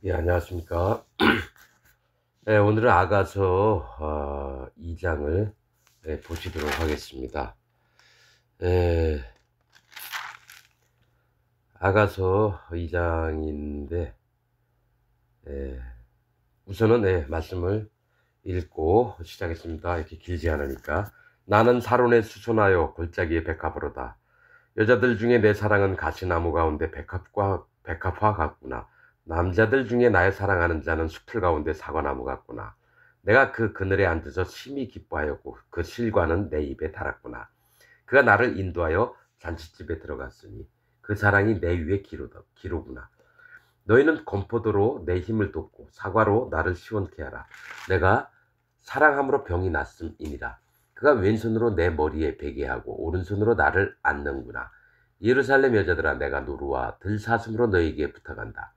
예, 안녕하십니까. 네, 오늘은 아가서 2장을 보시도록 하겠습니다. 예, 아가서 2장인데 우선은 말씀을 읽고 시작했습니다. 이렇게 길지 않으니까. 나는 사론에 수선하여 골짜기에 백합으로다. 여자들 중에 내 사랑은 가시나무 가운데 백합화 같구나. 남자들 중에 나의 사랑하는 자는 숲을 가운데 사과나무 같구나. 내가 그 그늘에 앉아서 심히 기뻐하였고 그 실과는 내 입에 달았구나. 그가 나를 인도하여 잔치집에 들어갔으니 그 사랑이 내 위에 기로구나. 너희는 건포도로 내 힘을 돋고 사과로 나를 시원케 하라. 내가 사랑함으로 병이 났음이니라. 그가 왼손으로 내 머리에 베게 하고 오른손으로 나를 안는구나. 예루살렘 여자들아, 내가 노루와 들사슴으로 너희에게 부탁한다.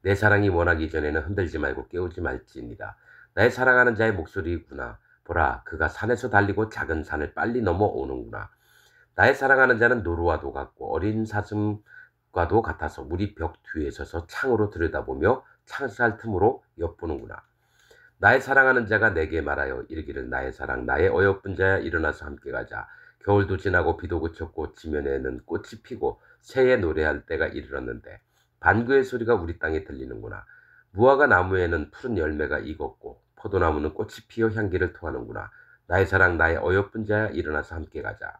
내 사랑이 원하기 전에는 흔들지 말고 깨우지 말지니라. 나의 사랑하는 자의 목소리구나. 보라, 그가 산에서 달리고 작은 산을 빨리 넘어오는구나. 나의 사랑하는 자는 노루와도 같고 어린 사슴과도 같아서 우리 벽 뒤에 서서 창으로 들여다보며 창살 틈으로 엿보는구나. 나의 사랑하는 자가 내게 말하여 이르기를, 나의 사랑, 나의 어여쁜 자야, 일어나서 함께 가자. 겨울도 지나고 비도 그쳤고 지면에는 꽃이 피고 새에 노래할 때가 이르렀는데 반구의 소리가 우리 땅에 들리는구나. 무화과 나무에는 푸른 열매가 익었고 포도나무는 꽃이 피어 향기를 토하는구나. 나의 사랑, 나의 어여쁜 자야, 일어나서 함께 가자.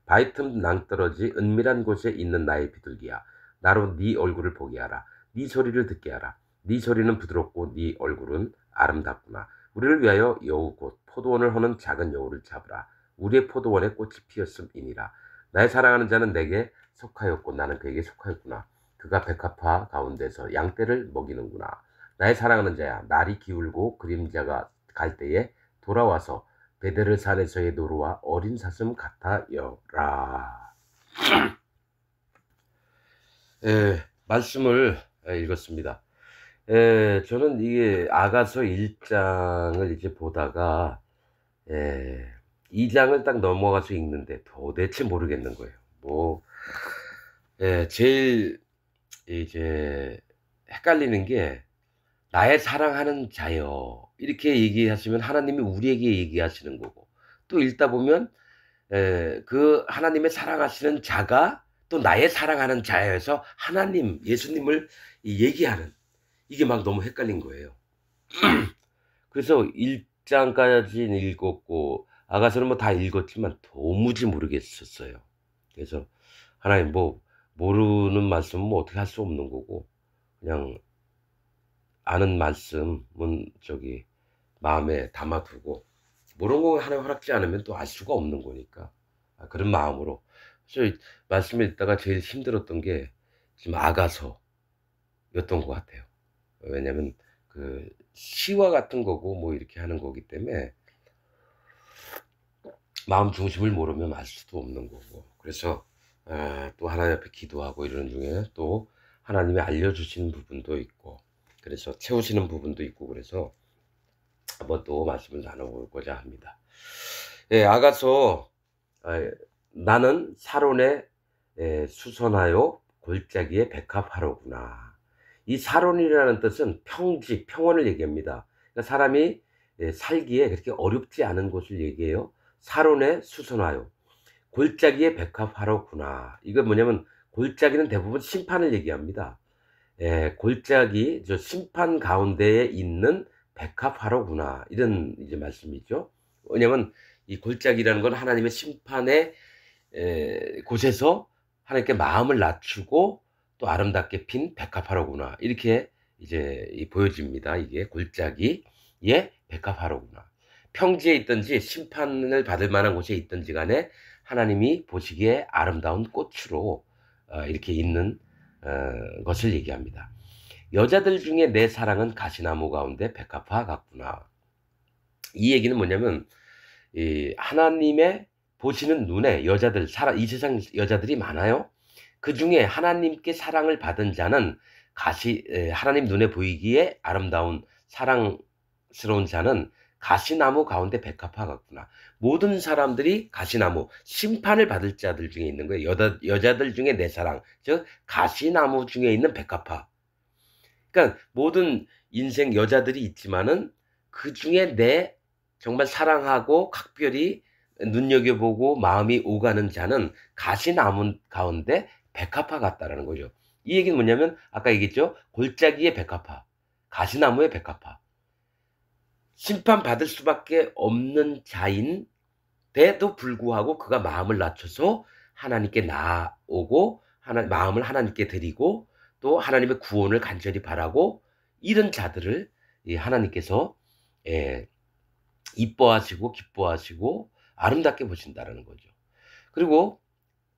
바위 틈 낭떠러지 은밀한 곳에 있는 나의 비둘기야, 나로 네 얼굴을 보게 하라. 네 소리를 듣게 하라. 네 소리는 부드럽고 네 얼굴은 아름답구나. 우리를 위하여 여우 곧 포도원을 허는 작은 여우를 잡으라. 우리의 포도원에 꽃이 피었음이니라. 나의 사랑하는 자는 내게 속하였고 나는 그에게 속하였구나. 그가 백합화 가운데서 양떼를 먹이는구나. 나의 사랑하는 자야, 날이 기울고 그림자가 갈 때에 돌아와서 베데르산에서의 노루와 어린 사슴 같아여라. 말씀을 읽었습니다. 저는 이게 아가서 1장을 이제 보다가 2장을 딱 넘어가서 읽는데 도대체 모르겠는 거예요. 제일 이제 헷갈리는 게 나의 사랑하는 자여 이렇게 얘기하시면 하나님이 우리에게 얘기하시는 거고, 또 읽다 보면 그 하나님의 사랑하시는 자가 또 나의 사랑하는 자여서 하나님, 예수님을 얘기하는, 이게 막 너무 헷갈린 거예요. 그래서 1장까지 읽었고 아가서는 뭐 다 읽었지만 도무지 모르겠었어요. 그래서 하나님, 뭐 모르는 말씀은 뭐 어떻게 할 수 없는 거고, 그냥 아는 말씀은 마음에 담아두고, 모르는 거 하나 허락지 않으면 또 알 수가 없는 거니까 그런 마음으로. 그래서 말씀을 읽다가 제일 힘들었던 게 지금 아가서였던 것 같아요. 왜냐면 그 시와 같은 거고 뭐 이렇게 하는 거기 때문에 마음 중심을 모르면 알 수도 없는 거고, 그래서 또 하나님 앞에 기도하고 이러는 중에 또 하나님이 알려주시는 부분도 있고, 그래서 채우시는 부분도 있고, 그래서 한번 또 말씀을 나눠보고자 합니다. 아가서, 나는 사론에 수선하여 골짜기에 백합하로구나. 이 사론이라는 뜻은 평지, 평원을 얘기합니다. 그러니까 사람이 살기에 그렇게 어렵지 않은 곳을 얘기해요. 사론에 수선하여 골짜기에 백합하로구나. 이건 뭐냐면 골짜기는 대부분 심판을 얘기합니다. 골짜기, 저 심판 가운데에 있는 백합화로구나, 이런 이제 말씀이죠. 왜냐면 이 골짜기라는 건 하나님의 심판의 곳에서 하나님께 마음을 낮추고 또 아름답게 핀 백합화로구나, 이렇게 이제 보여집니다. 이게 골짜기의 백합화로구나. 평지에 있든지 심판을 받을 만한 곳에 있든지 간에 하나님이 보시기에 아름다운 꽃으로 이렇게 있는 것을 얘기합니다. 여자들 중에 내 사랑은 가시나무 가운데 백합화 같구나. 이 얘기는 뭐냐면, 이 하나님의 보시는 눈에 여자들, 이 세상 여자들이 많아요. 그 중에 하나님께 사랑을 받은 자는 하나님 눈에 보이기에 아름다운 사랑스러운 자는 가시나무 가운데 백합화 같구나. 모든 사람들이 가시나무, 심판을 받을 자들 중에 있는 거예요. 여자들 중에 내 사랑, 즉 가시나무 중에 있는 백합화. 그러니까 모든 인생 여자들이 있지만은 그중에 내 정말 사랑하고 각별히 눈여겨보고 마음이 오가는 자는 가시나무 가운데 백합화 같다라는 거죠. 이 얘기는 뭐냐면 아까 얘기했죠. 골짜기의 백합화, 가시나무의 백합화. 심판받을 수밖에 없는 자인데도 불구하고 그가 마음을 낮춰서 하나님께 나아오고 마음을 하나님께 드리고 또 하나님의 구원을 간절히 바라고 이런 자들을 하나님께서 이뻐하시고 기뻐하시고 아름답게 보신다는 거죠. 그리고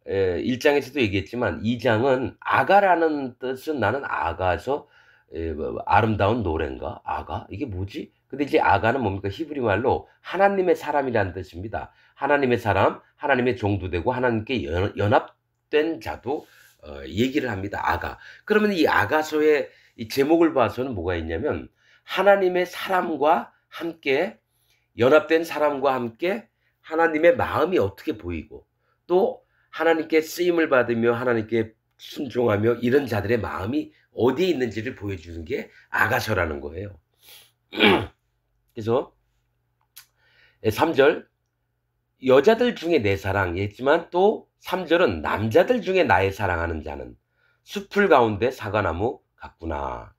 1장에서도 얘기했지만 2장은 아가라는 뜻은 나는 아가에서 아름다운 노래인가? 아가? 이게 뭐지? 근데 이제 아가는 뭡니까? 히브리 말로 하나님의 사람이라는 뜻입니다. 하나님의 사람, 하나님의 종도 되고 하나님께 연합된 자도 얘기를 합니다. 아가. 그러면 이 아가서의 이 제목을 봐서는 뭐가 있냐면 하나님의 사람과 함께 연합된 사람과 함께 하나님의 마음이 어떻게 보이고 또 하나님께 쓰임을 받으며 하나님께 순종하며 이런 자들의 마음이 어디에 있는지를 보여주는 게 아가서라는 거예요. 그래서 3절 여자들 중에 내 사랑 했지만 또 3절은 남자들 중에 나의 사랑하는 자는 숲풀 가운데 사과나무 같구나.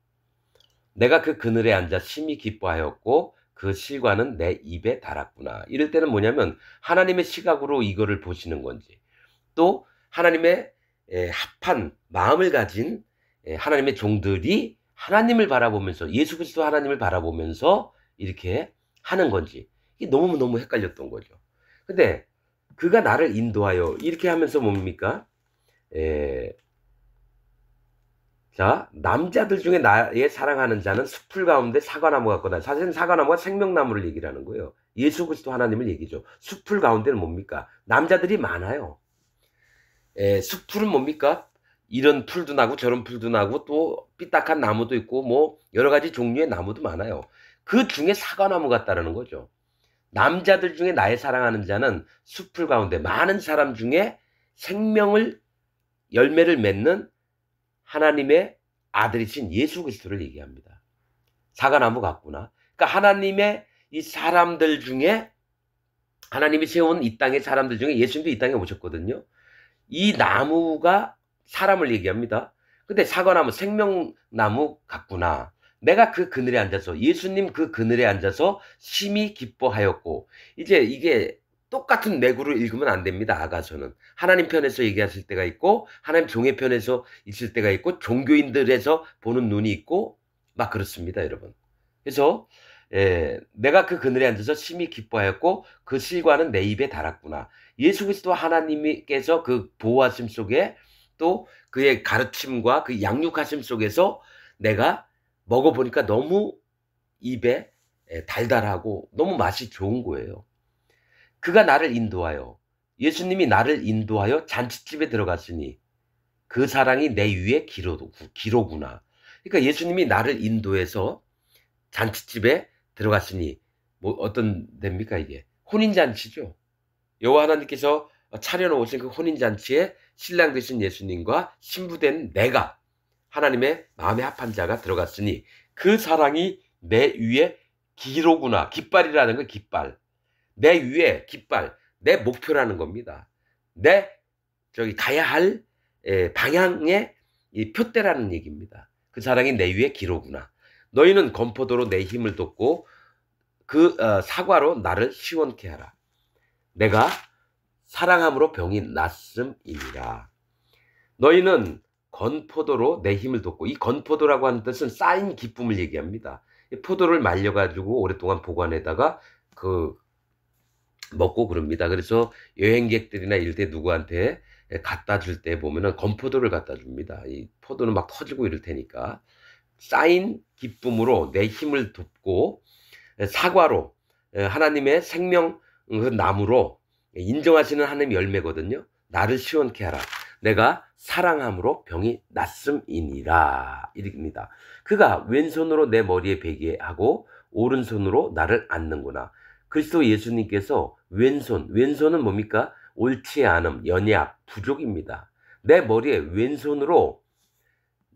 내가 그 그늘에 앉아 심히 기뻐하였고 그 실과는 내 입에 달았구나. 이럴 때는 뭐냐면 하나님의 시각으로 이거를 보시는 건지 또 하나님의 합한 마음을 가진 하나님의 종들이 하나님을 바라보면서 예수 그리스도 하나님을 바라보면서 이렇게 하는 건지 이게 너무너무 헷갈렸던 거죠. 근데 그가 나를 인도하여 이렇게 하면서 뭡니까? 자, 남자들 중에 나의 사랑하는 자는 숲풀 가운데 사과나무 같구나. 사실은 사과나무가 생명나무를 얘기를 하는 거예요. 예수 그리스도 하나님을 얘기죠. 숲풀 가운데는 뭡니까? 남자들이 많아요. 숲풀은 뭡니까? 이런 풀도 나고 저런 풀도 나고 또 삐딱한 나무도 있고 뭐 여러 가지 종류의 나무도 많아요. 그 중에 사과나무 같다라는 거죠. 남자들 중에 나의 사랑하는 자는 숲풀 가운데 많은 사람 중에 생명을 열매를 맺는 하나님의 아들이신 예수 그리스도를 얘기합니다. 사과나무 같구나. 그러니까 하나님의 이 사람들 중에 하나님이 세운 이 땅의 사람들 중에 예수님도 이 땅에 오셨거든요. 이 나무가 사람을 얘기합니다. 근데 사과나무, 생명나무 같구나. 내가 그 그늘에 앉아서 예수님 그 그늘에 앉아서 심히 기뻐하였고 이제 이게 똑같은 내구로 읽으면 안 됩니다. 아가서는 하나님 편에서 얘기하실 때가 있고 하나님 종의 편에서 있을 때가 있고 종교인들에서 보는 눈이 있고 막 그렇습니다, 여러분. 그래서 내가 그 그늘에 앉아서 심히 기뻐하였고 그 실과는 내 입에 달았구나. 예수 그리스도 하나님께서 그 보호하심 속에 또 그의 가르침과 그 양육하심 속에서 내가 먹어보니까 너무 입에 달달하고 너무 맛이 좋은 거예요. 그가 나를 인도하여 예수님이 나를 인도하여 잔치집에 들어갔으니 그 사랑이 내 위에 기로구나. 그러니까 예수님이 나를 인도해서 잔치집에 들어갔으니 뭐 어떤 데입니까 이게? 혼인잔치죠. 여호와 하나님께서 차려놓으신 그 혼인잔치에 신랑 되신 예수님과 신부된 내가 하나님의 마음에 합한 자가 들어갔으니 그 사랑이 내 위에 기로구나. 깃발이라는 건 깃발. 내 위에 깃발, 내 목표라는 겁니다. 내 가야 할 방향의 이 표대라는 얘기입니다. 그 사랑이 내 위에 기로구나. 너희는 건포도로 내 힘을 돋고 그 사과로 나를 시원케 하라. 내가 사랑함으로 병이 낫음이니라. 너희는 건포도로 내 힘을 돋고 이 건포도라고 하는 뜻은 쌓인 기쁨을 얘기합니다. 포도를 말려가지고 오랫동안 보관해다가 먹고 그럽니다. 그래서 여행객들이나 이럴 때 누구한테 갖다 줄 때 보면은 건포도를 갖다 줍니다. 이 포도는 막 터지고 이럴 테니까 쌓인 기쁨으로 내 힘을 돋고 사과로 하나님의 생명 그 나무로 인정하시는 하나님 열매거든요. 나를 시원케 하라. 내가 사랑함으로 병이 낫음이니라. 이릅니다. 그가 왼손으로 내 머리에 베게 하고 오른손으로 나를 안는구나. 그리스도 예수님께서 왼손은 뭡니까? 옳지 않음, 연약, 부족입니다. 내 머리에 왼손으로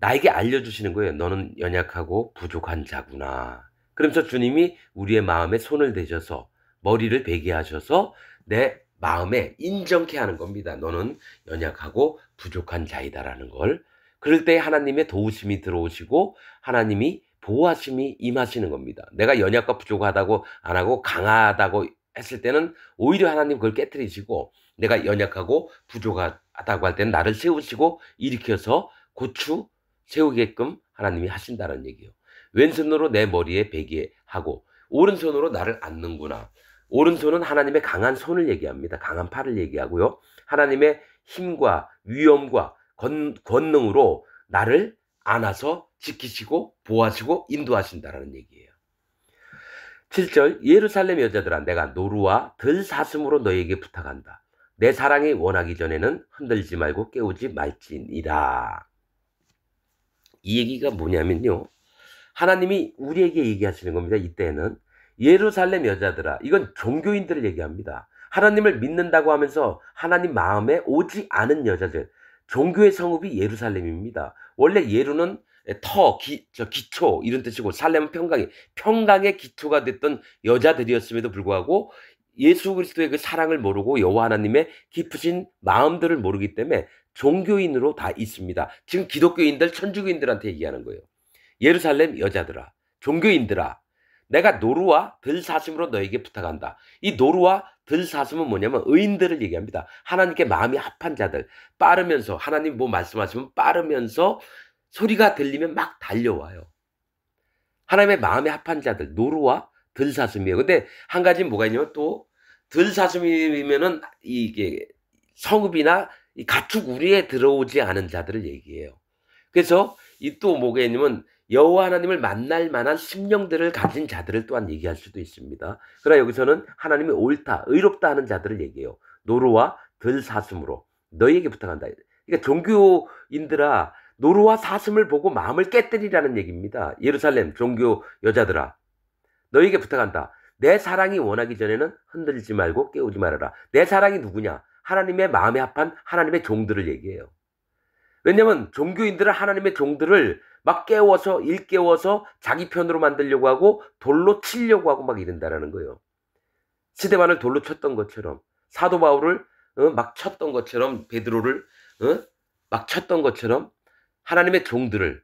나에게 알려주시는 거예요. 너는 연약하고 부족한 자구나. 그러면서 주님이 우리의 마음에 손을 대셔서 머리를 베게 하셔서 내 마음에 인정케 하는 겁니다. 너는 연약하고 부족한 자이다라는 걸. 그럴 때 하나님의 도우심이 들어오시고 하나님이 보호하심이 임하시는 겁니다. 내가 연약과 부족하다고 안 하고 강하다고 했을 때는 오히려 하나님 그걸 깨뜨리시고, 내가 연약하고 부족하다고 할 때는 나를 세우시고 일으켜서 고추 세우게끔 하나님이 하신다는 얘기예요. 왼손으로 내 머리에 베게 하고 오른손으로 나를 안는구나. 오른손은 하나님의 강한 손을 얘기합니다. 강한 팔을 얘기하고요. 하나님의 힘과 위엄과 권능으로 나를 안아서 지키시고 보호하시고 인도하신다라는 얘기예요. 7절, 예루살렘 여자들아 내가 노루와 들사슴으로 너에게 부탁한다. 내 사랑이 원하기 전에는 흔들지 말고 깨우지 말지니라. 이 얘기가 뭐냐면요, 하나님이 우리에게 얘기하시는 겁니다. 이때는 예루살렘 여자들아, 이건 종교인들을 얘기합니다. 하나님을 믿는다고 하면서 하나님 마음에 오지 않은 여자들, 종교의 성읍이 예루살렘입니다. 원래 예루는 기초 이런 뜻이고, 살렘은 평강의 기초가 됐던 여자들이었음에도 불구하고 예수 그리스도의 그 사랑을 모르고 여호와 하나님의 깊으신 마음들을 모르기 때문에 종교인으로 다 있습니다. 지금 기독교인들, 천주교인들한테 얘기하는 거예요. 예루살렘 여자들아, 종교인들아, 내가 노루와 들사슴으로 너에게 부탁한다. 이 노루와 들사슴은 뭐냐면 의인들을 얘기합니다. 하나님께 마음이 합한 자들, 빠르면서 하나님 뭐 말씀하시면 빠르면서 소리가 들리면 막 달려와요. 하나님의 마음에 합한 자들, 노루와 들사슴이에요. 근데 한 가지 뭐가 있냐면, 또 들사슴이면은 이게 성읍이나 이 가축 우리에 들어오지 않은 자들을 얘기해요. 그래서 이 또 뭐가 있냐면 여호와 하나님을 만날 만한 심령들을 가진 자들을 또한 얘기할 수도 있습니다. 그러나 여기서는 하나님이 옳다, 의롭다 하는 자들을 얘기해요. 노루와 들사슴으로 너희에게 부탁한다. 그러니까 종교인들아, 노루와 사슴을 보고 마음을 깨뜨리라는 얘기입니다. 예루살렘 종교 여자들아, 너희에게 부탁한다. 내 사랑이 원하기 전에는 흔들지 말고 깨우지 말아라. 내 사랑이 누구냐? 하나님의 마음에 합한 하나님의 종들을 얘기해요. 왜냐면 종교인들은 하나님의 종들을 막 깨워서 일깨워서 자기 편으로 만들려고 하고 돌로 치려고 하고 막 이런다라는 거예요. 스데반을 돌로 쳤던 것처럼, 사도 바울을 막 쳤던 것처럼, 베드로를 막 쳤던 것처럼 하나님의 종들을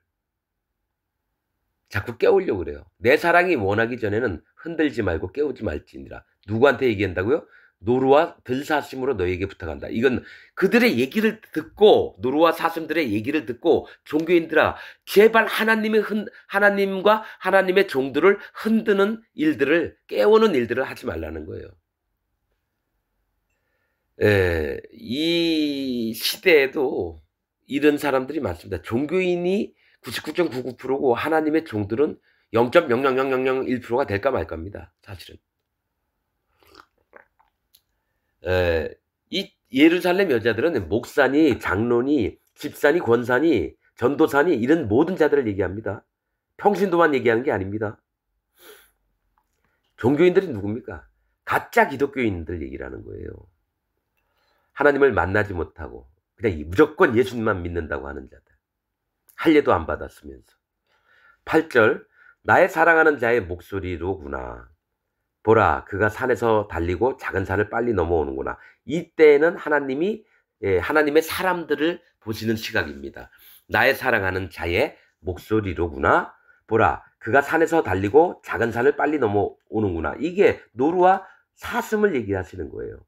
자꾸 깨우려고 그래요. 내 사랑이 원하기 전에는 흔들지 말고 깨우지 말지니라. 누구한테 얘기한다고요? 노루와 들사슴으로 너에게 부탁한다. 이건 그들의 얘기를 듣고, 노루와 사슴들의 얘기를 듣고, 종교인들아, 제발 하나님과 하나님의 종들을 흔드는 일들을, 깨우는 일들을 하지 말라는 거예요. 이 시대에도 이런 사람들이 많습니다. 종교인이 99.99%고 하나님의 종들은 0.00001%가 될까 말까입니다. 사실은. 이 예루살렘 여자들은 목사니, 장로니, 집사니, 권사니, 전도사니 이런 모든 자들을 얘기합니다. 평신도만 얘기하는 게 아닙니다. 종교인들이 누굽니까? 가짜 기독교인들 얘기를 하는 거예요. 하나님을 만나지 못하고 그냥 무조건 예수님만 믿는다고 하는 자들. 할례도 안 받았으면서. 8절, 나의 사랑하는 자의 목소리로구나. 보라, 그가 산에서 달리고 작은 산을 빨리 넘어오는구나. 이때는 하나님의 사람들을 보시는 시각입니다. 나의 사랑하는 자의 목소리로구나. 보라, 그가 산에서 달리고 작은 산을 빨리 넘어오는구나. 이게 노루와 사슴을 얘기하시는 거예요.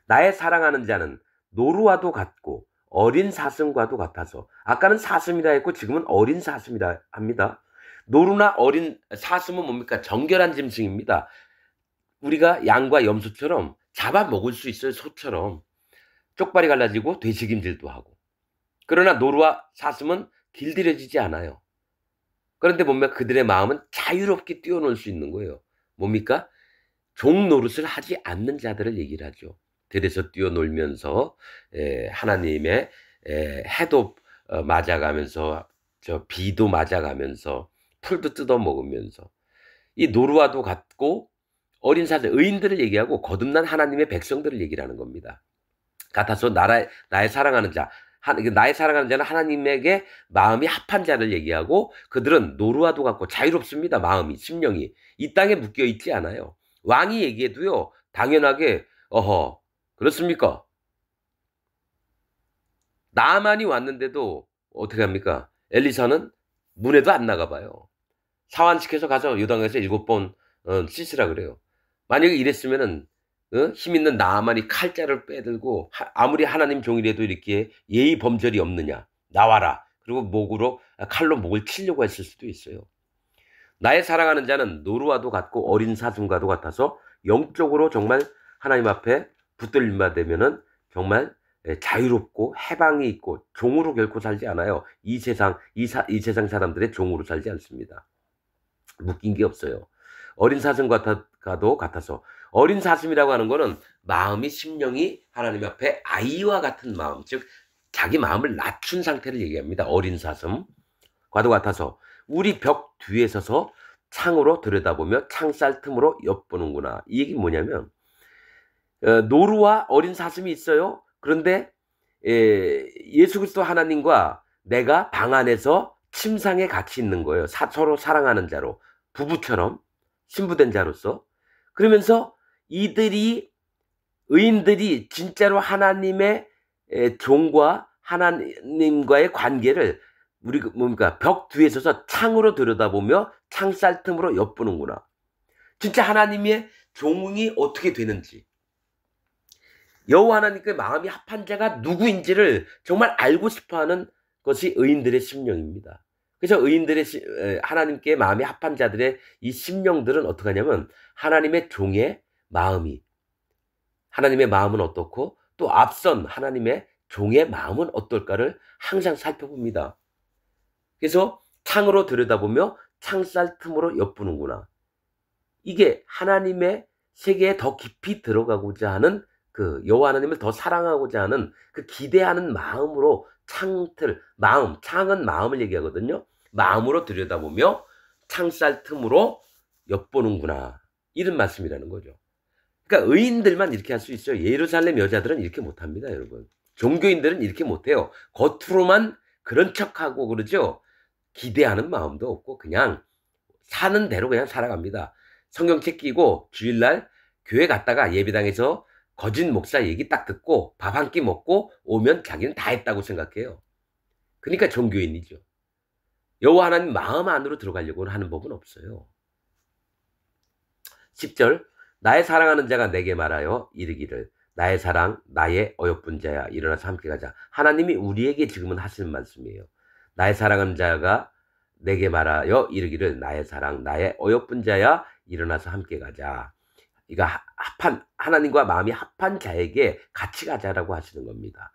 나의 사랑하는 자는 노루와도 같고 어린 사슴과도 같아서, 아까는 사슴이라 했고 지금은 어린 사슴이라 합니다. 노루나 어린 사슴은 뭡니까? 정결한 짐승입니다. 우리가 양과 염소처럼 잡아먹을 수 있어요. 소처럼 쪽발이 갈라지고 되새김질도 하고. 그러나 노루와 사슴은 길들여지지 않아요. 그런데 뭡니까? 그들의 마음은 자유롭게 뛰어놀 수 있는 거예요. 뭡니까? 종 노릇을 하지 않는 자들을 얘기를 하죠. 들에서 뛰어놀면서 하나님의 해도 맞아가면서, 비도 맞아가면서, 풀도 뜯어먹으면서, 이 노루와도 같고 어린 사슴, 의인들을 얘기하고 거듭난 하나님의 백성들을 얘기를 하는 겁니다. 같아서 나의 사랑하는 자, 나의 사랑하는 자는 하나님에게 마음이 합한 자를 얘기하고 그들은 노루와도 같고 자유롭습니다. 마음이, 심령이. 이 땅에 묶여 있지 않아요. 왕이 얘기해도요, 당연하게, 어허, 그렇습니까? 나만이 왔는데도 어떻게 합니까? 엘리사는 문에도 안 나가봐요. 사환시켜서 가서 요단강에서 7번 씻으라 그래요. 만약에 이랬으면은 힘 있는 나만이 칼자를 빼들고 아무리 하나님 종이라도 이렇게 예의 범절이 없느냐, 나와라. 그리고 칼로 목을 치려고 했을 수도 있어요. 나의 사랑하는 자는 노루와도 같고 어린 사슴과도 같아서 영적으로 정말 하나님 앞에 붙들림바 되면은 정말 자유롭고 해방이 있고 종으로 결코 살지 않아요. 이 세상 사람들의 종으로 살지 않습니다. 묶인 게 없어요. 어린 사슴과도 같아서. 어린 사슴이라고 하는 거는 마음이, 심령이 하나님 앞에 아이와 같은 마음, 즉 자기 마음을 낮춘 상태를 얘기합니다. 어린 사슴과도 같아서 우리 벽 뒤에 서서 창으로 들여다보며 창살 틈으로 엿보는구나. 이 얘기는 뭐냐면 노루와 어린 사슴이 있어요. 그런데 예수 그리스도 하나님과 내가 방 안에서 침상에 같이 있는 거예요. 서로 사랑하는 자로, 부부처럼 신부된 자로서. 그러면서 의인들이 진짜로 하나님의 종과 하나님과의 관계를 뭡니까? 벽 뒤에 서서 창으로 들여다보며 창살 틈으로 엿보는구나. 진짜 하나님의 종이 어떻게 되는지, 여호와 하나님께 마음이 합한 자가 누구인지를 정말 알고 싶어하는 것이 의인들의 심령입니다. 그래서 하나님께 마음이 합한 자들의 이 심령들은 어떻게 하냐면 하나님의 종의 마음은 어떻고 또 앞선 하나님의 종의 마음은 어떨까를 항상 살펴봅니다. 그래서 창으로 들여다보며 창살 틈으로 엿보는구나. 이게 하나님의 세계에 더 깊이 들어가고자 하는 여호와 하나님을 더 사랑하고자 하는 기대하는 마음으로 창은 마음을 얘기하거든요. 마음으로 들여다보며 창살 틈으로 엿보는구나. 이런 말씀이라는 거죠. 그러니까 의인들만 이렇게 할 수 있어요. 예루살렘 여자들은 이렇게 못합니다, 여러분. 종교인들은 이렇게 못해요. 겉으로만 그런 척하고 그러죠. 기대하는 마음도 없고 그냥 사는 대로 그냥 살아갑니다. 성경책 끼고 주일날 교회 갔다가 예배당에서 거짓 목사 얘기 딱 듣고 밥 한 끼 먹고 오면 자기는 다 했다고 생각해요. 그러니까 종교인이죠. 여호와 하나님 마음 안으로 들어가려고 하는 법은 없어요. 10절 나의 사랑하는 자가 내게 말하여 이르기를 나의 사랑 나의 어여쁜 자야 일어나서 함께 가자. 하나님이 우리에게 지금은 하시는 말씀이에요. 나의 사랑하는 자가 내게 말하여 이르기를 나의 사랑 나의 어여쁜 자야 일어나서 함께 가자. 이거 하나님과 마음이 합한 자에게 같이 가자라고 하시는 겁니다.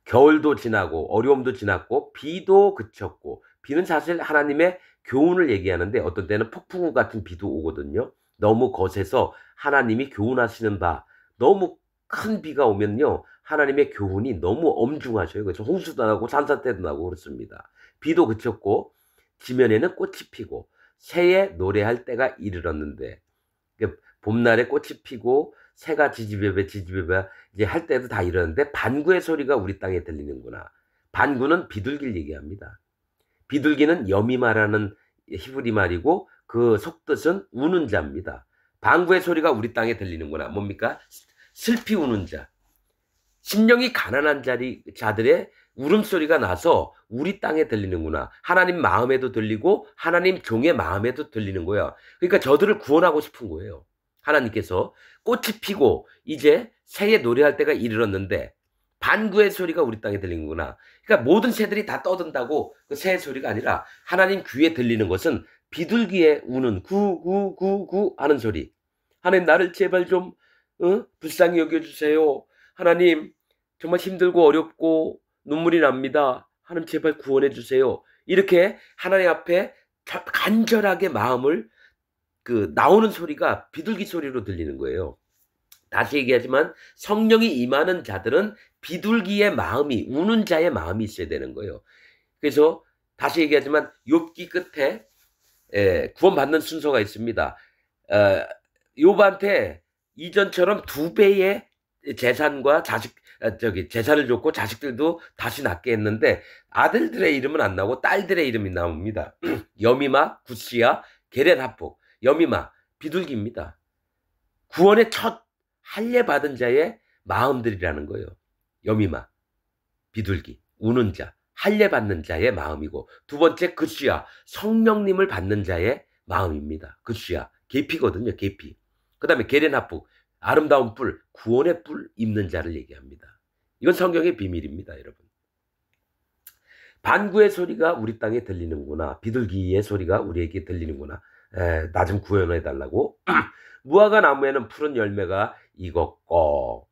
겨울도 지나고 어려움도 지났고 비도 그쳤고, 비는 사실 하나님의 교훈을 얘기하는데 어떤 때는 폭풍우 같은 비도 오거든요. 너무 거세서 하나님이 교훈하시는 바, 너무 큰 비가 오면요 하나님의 교훈이 너무 엄중하셔요. 그래서 홍수도 나고 산사태도 나고 그렇습니다. 비도 그쳤고 지면에는 꽃이 피고 새에 노래할 때가 이르렀는데, 봄날에 꽃이 피고 새가 지지배배 이제 할 때도 다 이러는데 반구의 소리가 우리 땅에 들리는구나. 반구는 비둘기를 얘기합니다. 비둘기는 여미마라는 히브리 말이고 그 속뜻은 우는 자입니다. 반구의 소리가 우리 땅에 들리는구나. 뭡니까? 슬피 우는 자. 심령이 가난한 자들의 울음소리가 나서 우리 땅에 들리는구나. 하나님 마음에도 들리고 하나님 종의 마음에도 들리는 거야. 그러니까 저들을 구원하고 싶은 거예요. 하나님께서 꽃이 피고 이제 새에 노래할 때가 이르렀는데 반구의 소리가 우리 땅에 들리는구나. 그러니까 모든 새들이 다 떠든다고 그 새의 소리가 아니라 하나님 귀에 들리는 것은 비둘기의 우는 구구구구 하는 소리. 하나님 나를 제발 좀 불쌍히 여겨주세요. 하나님 정말 힘들고 어렵고 눈물이 납니다. 하나님 제발 구원해 주세요. 이렇게 하나님 앞에 간절하게 마음을 나오는 소리가 비둘기 소리로 들리는 거예요. 다시 얘기하지만 성령이 임하는 자들은 비둘기의 마음이, 우는 자의 마음이 있어야 되는 거예요. 그래서 다시 얘기하지만 욥기 끝에 구원받는 순서가 있습니다. 욥한테 이전처럼 2배의 재산과 재산을 줬고 자식들도 다시 낳게 했는데 아들들의 이름은 안 나오고 딸들의 이름이 나옵니다. 여미마, 구시야, 게렌하폭. 여미마, 비둘기입니다. 구원의 첫 할례 받은 자의 마음들이라는 거예요. 여미마, 비둘기, 우는 자, 할례 받는 자의 마음이고, 두 번째 그시야, 성령님을 받는 자의 마음입니다. 그시야, 계피거든요. 계피. 그 다음에 게렌하폭, 아름다운 뿔, 구원의 뿔 입는 자를 얘기합니다. 이건 성경의 비밀입니다, 여러분. 반구의 소리가 우리 땅에 들리는구나. 비둘기의 소리가 우리에게 들리는구나. 나 좀 구원해달라고. 무화과 나무에는 푸른 열매가 익었고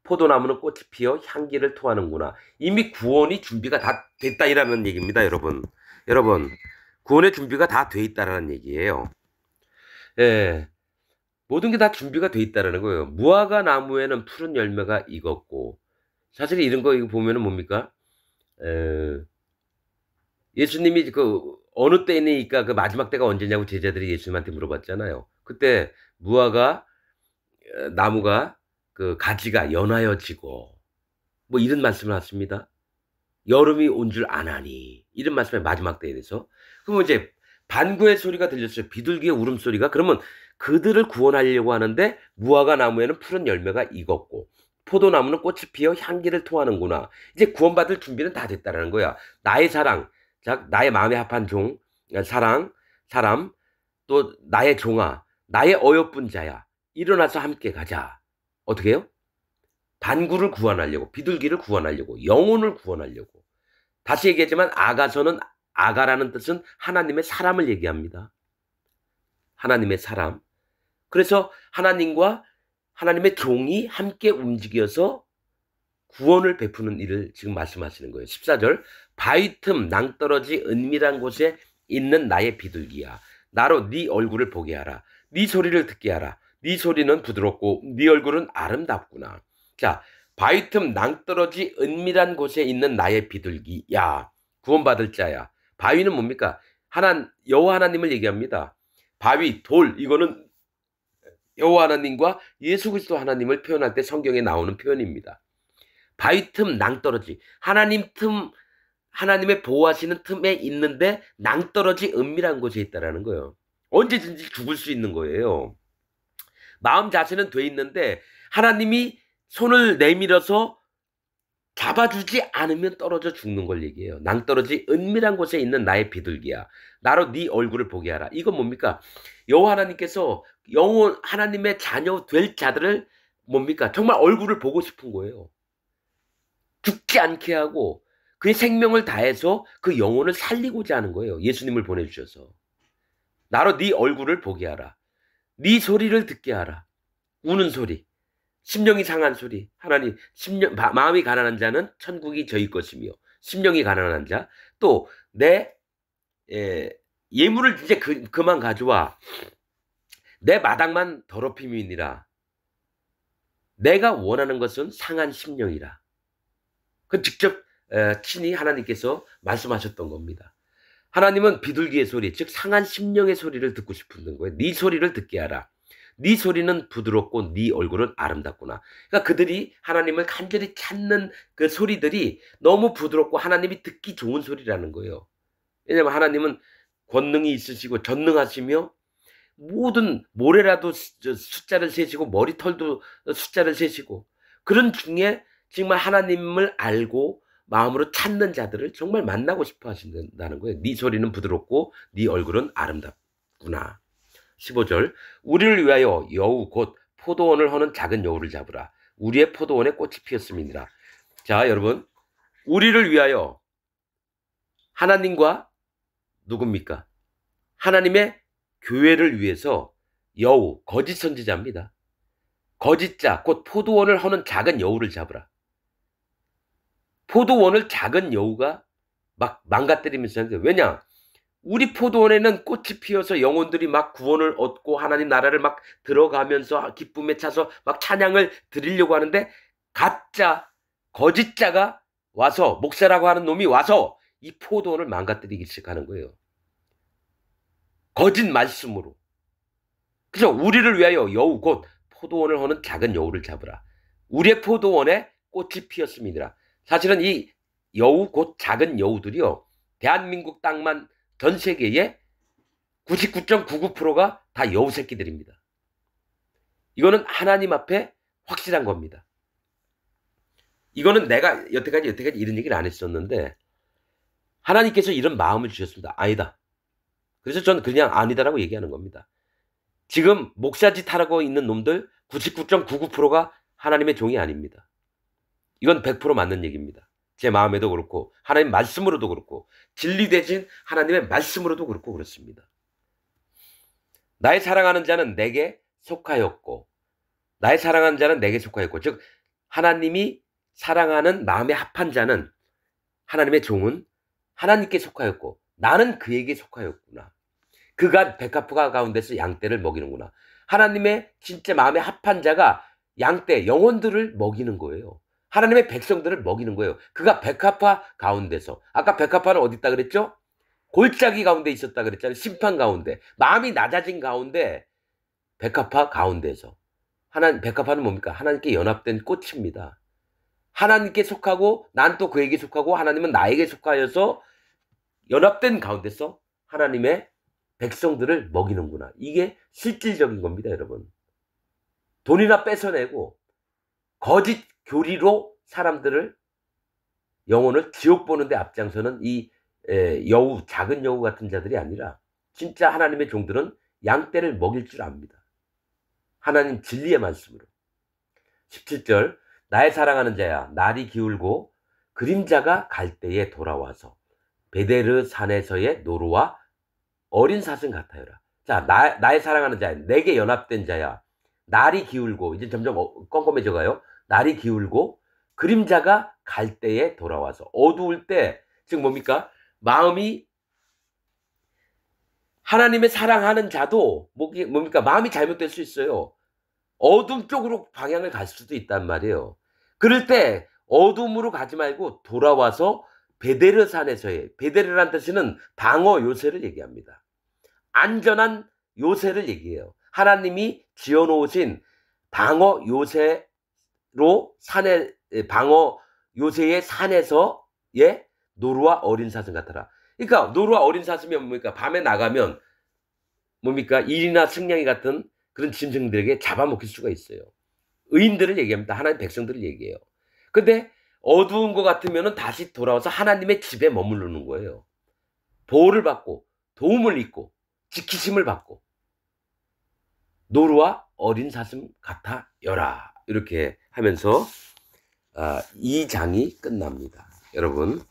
포도나무는 꽃이 피어 향기를 토하는구나. 이미 구원이 준비가 다 됐다 이라는 얘기입니다, 여러분. 여러분, 구원의 준비가 다 돼 있다라는 얘기예요. 예. 모든 게 다 준비가 돼 있다라는 거예요. 무화과 나무에는 푸른 열매가 익었고, 사실 이런 거 이거 보면은 뭡니까? 예수님이 어느 때니까 그 마지막 때가 언제냐고 제자들이 예수님한테 물어봤잖아요. 그때 무화과 나무가 그 가지가 연하여지고 뭐 이런 말씀을 하십니다. 여름이 온 줄 아나니 이런 말씀을 마지막 때에 대해서. 그러면 이제 반구의 소리가 들렸어요. 비둘기의 울음소리가. 그러면 그들을 구원하려고 하는데 무화과 나무에는 푸른 열매가 익었고 포도나무는 꽃이 피어 향기를 토하는구나. 이제 구원받을 준비는 다 됐다라는 거야. 나의 사랑, 자, 나의 마음에 합한 종, 사람, 또 나의 종아, 나의 어여쁜 자야. 일어나서 함께 가자. 어떻게 해요? 반구를 구원하려고, 비둘기를 구원하려고, 영혼을 구원하려고. 다시 얘기하지만 아가라는 뜻은 하나님의 사람을 얘기합니다. 하나님의 사람. 그래서 하나님과 하나님의 종이 함께 움직여서 구원을 베푸는 일을 지금 말씀하시는 거예요. 14절. 바위 틈 낭떠러지 은밀한 곳에 있는 나의 비둘기야. 나로 네 얼굴을 보게 하라. 네 소리를 듣게 하라. 네 소리는 부드럽고 네 얼굴은 아름답구나. 자, 바위 틈 낭떠러지 은밀한 곳에 있는 나의 비둘기야. 구원받을 자야. 바위는 뭡니까? 여호와 하나님을 얘기합니다. 바위, 돌, 이거는 여호와 하나님과 예수 그리스도 하나님을 표현할 때 성경에 나오는 표현입니다. 바위 틈 낭떠러지. 하나님의 보호하시는 틈에 있는데 낭떠러지 은밀한 곳에 있다라는 거예요. 언제든지 죽을 수 있는 거예요. 마음 자세는 돼 있는데 하나님이 손을 내밀어서 잡아주지 않으면 떨어져 죽는 걸 얘기해요. 낭떠러지 은밀한 곳에 있는 나의 비둘기야. 나로 네 얼굴을 보게 하라. 이건 뭡니까? 여호와 하나님께서 영혼 하나님의 자녀 될 자들을 뭡니까? 정말 얼굴을 보고 싶은 거예요. 죽지 않게 하고 그의 생명을 다해서 그 영혼을 살리고자 하는 거예요. 예수님을 보내주셔서. 나로 네 얼굴을 보게 하라. 네 소리를 듣게 하라. 우는 소리. 심령이 상한 소리. 하나님, 마음이 가난한 자는 천국이 저희 것이며, 심령이 가난한 자, 또 내 예물을 이제 그만 가져와. 내 마당만 더럽힘이니라. 내가 원하는 것은 상한 심령이라. 그 직접 친히 하나님께서 말씀하셨던 겁니다. 하나님은 비둘기의 소리, 즉 상한 심령의 소리를 듣고 싶은 거예요. 네 소리를 듣게 하라. 네 소리는 부드럽고 네 얼굴은 아름답구나. 그러니까 그들이 하나님을 간절히 찾는 그 소리들이 너무 부드럽고 하나님이 듣기 좋은 소리라는 거예요. 왜냐하면 하나님은 권능이 있으시고 전능하시며 모든 모래라도 숫자를 세시고 머리털도 숫자를 세시고 그런 중에 정말 하나님을 알고 마음으로 찾는 자들을 정말 만나고 싶어 하신다는 거예요. 네 소리는 부드럽고 네 얼굴은 아름답구나. 15절. 우리를 위하여 여우 곧 포도원을 허는 작은 여우를 잡으라. 우리의 포도원에 꽃이 피었음이니라. 자, 여러분, 우리를 위하여 하나님과 누굽니까? 하나님의 교회를 위해서 여우, 거짓 선지자입니다. 거짓자, 곧 포도원을 허는 작은 여우를 잡으라. 포도원을 작은 여우가 막 망가뜨리면서 하는데, 왜냐? 우리 포도원에는 꽃이 피어서 영혼들이 막 구원을 얻고 하나님 나라를 막 들어가면서 기쁨에 차서 막 찬양을 드리려고 하는데 가짜, 거짓자가 와서, 목사라고 하는 놈이 와서 이 포도원을 망가뜨리기 시작하는 거예요. 거짓 말씀으로. 그래서 우리를 위하여 여우 곧 포도원을 허는 작은 여우를 잡으라. 우리의 포도원에 꽃이 피었음이니라. 사실은 이 여우, 곧 작은 여우들이요, 대한민국 땅만 전 세계의 99.99%가 다 여우 새끼들입니다. 이거는 하나님 앞에 확실한 겁니다. 이거는 내가 여태까지 이런 얘기를 안 했었는데 하나님께서 이런 마음을 주셨습니다. 아니다. 그래서 저는 그냥 아니다라고 얘기하는 겁니다. 지금 목사짓 하라고 있는 놈들 99.99%가 하나님의 종이 아닙니다. 이건 100% 맞는 얘기입니다. 제 마음에도 그렇고 하나님 말씀으로도 그렇고 진리 대신 하나님의 말씀으로도 그렇고 그렇습니다. 나의 사랑하는 자는 내게 속하였고 나의 사랑하는 자는 내게 속하였고, 즉 하나님이 사랑하는 마음에 합한 자는, 하나님의 종은 하나님께 속하였고 나는 그에게 속하였구나. 그가 백합화 가운데서 양떼를 먹이는구나. 하나님의 진짜 마음에 합한 자가 양떼, 영혼들을 먹이는 거예요. 하나님의 백성들을 먹이는 거예요. 그가 백합화 가운데서, 아까 백합화는 어디 있다 그랬죠? 골짜기 가운데 있었다 그랬잖아요. 심판 가운데, 마음이 낮아진 가운데, 백합화 가운데서. 백합화는 뭡니까? 하나님께 연합된 꽃입니다. 하나님께 속하고 난 또 그에게 속하고 하나님은 나에게 속하여서 연합된 가운데서 하나님의 백성들을 먹이는구나. 이게 실질적인 겁니다, 여러분. 돈이나 뺏어내고 거짓 교리로 사람들을, 영혼을 지옥 보는데 앞장서는 이 여우, 작은 여우 같은 자들이 아니라 진짜 하나님의 종들은 양떼를 먹일 줄 압니다. 하나님 진리의 말씀으로. 17절, 나의 사랑하는 자야, 날이 기울고 그림자가 갈 때에 돌아와서 베데르 산에서의 노루와 어린 사슴 같아요라. 자, 나의 사랑하는 자야, 내게 연합된 자야, 날이 기울고, 이제 점점 껌껌해져 가요. 날이 기울고 그림자가 갈 때에 돌아와서, 어두울 때, 즉 뭡니까? 마음이, 하나님의 사랑하는 자도 뭡니까? 마음이 잘못될 수 있어요. 어둠 쪽으로 방향을 갈 수도 있단 말이에요. 그럴 때 어둠으로 가지 말고 돌아와서 베데르 산에서의, 베데르란 뜻은 방어 요새를 얘기합니다. 안전한 요새를 얘기해요. 하나님이 지어놓으신 방어 요새로, 방어 요새의 산에서의 노루와 어린 사슴 같아라. 그러니까 노루와 어린 사슴이 뭡니까? 밤에 나가면 뭡니까? 일이나 승냥이 같은 그런 짐승들에게 잡아먹힐 수가 있어요. 의인들을 얘기합니다. 하나님 백성들을 얘기해요. 근데 어두운 것 같으면 다시 돌아와서 하나님의 집에 머무르는 거예요. 보호를 받고 도움을 입고 지키심을 받고 노루와 어린 사슴 같아여라. 이렇게 하면서 2장이 끝납니다. 여러분,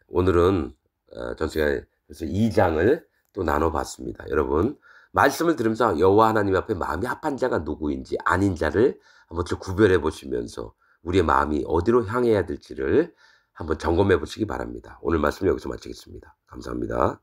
오늘은 전 시간에 그래서 2장을 또 나눠봤습니다. 여러분, 말씀을 들으면서 여호와 하나님 앞에 마음이 합한 자가 누구인지 아닌 자를 한번 좀 구별해 보시면서 우리의 마음이 어디로 향해야 될지를 한번 점검해 보시기 바랍니다. 오늘 말씀 여기서 마치겠습니다. 감사합니다.